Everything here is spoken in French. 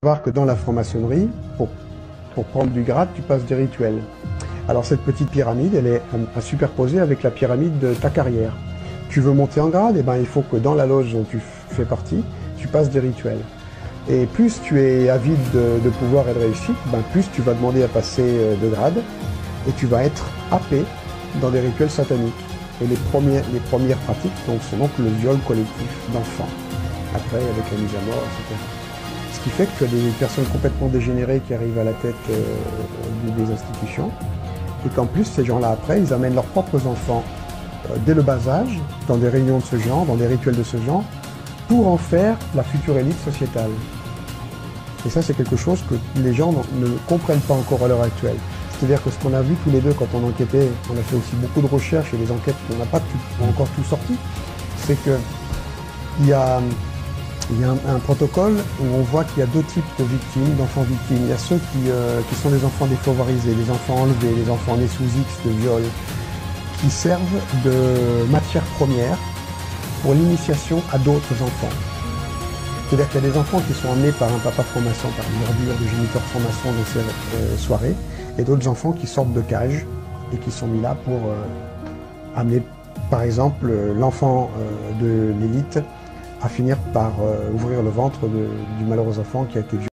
Savoir que dans la franc-maçonnerie, pour prendre du grade, tu passes des rituels. Alors cette petite pyramide, elle est à superposer avec la pyramide de ta carrière. Tu veux monter en grade, et ben il faut que dans la loge dont tu fais partie, tu passes des rituels. Et plus tu es avide de pouvoir et de réussite, ben plus tu vas demander à passer de grade, et tu vas être happé dans des rituels sataniques. Et les premières pratiques sont donc le viol collectif d'enfants. Après, avec la mise à mort, etc. Ce qui fait que tu as des personnes complètement dégénérées qui arrivent à la tête des institutions, et qu'en plus, ces gens-là, après, ils amènent leurs propres enfants dès le bas âge, dans des réunions de ce genre, dans des rituels de ce genre, pour en faire la future élite sociétale. Et ça, c'est quelque chose que les gens ne comprennent pas encore à l'heure actuelle. C'est-à-dire que ce qu'on a vu tous les deux quand on enquêtait, on a fait aussi beaucoup de recherches et des enquêtes qu'on n'a pas encore tout sorti, c'est qu'il y a un protocole où on voit qu'il y a deux types de victimes, d'enfants victimes. Il y a ceux qui sont des enfants défavorisés, des enfants enlevés, des enfants nés sous X de viol, qui servent de matière première pour l'initiation à d'autres enfants. C'est-à-dire qu'il y a des enfants qui sont emmenés par un papa franc-maçon, par une ordure de géniteur franc-maçon dans ces soirées, et d'autres enfants qui sortent de cage et qui sont mis là pour amener, par exemple, l'enfant de l'élite à finir par ouvrir le ventre du malheureux enfant qui a été violé.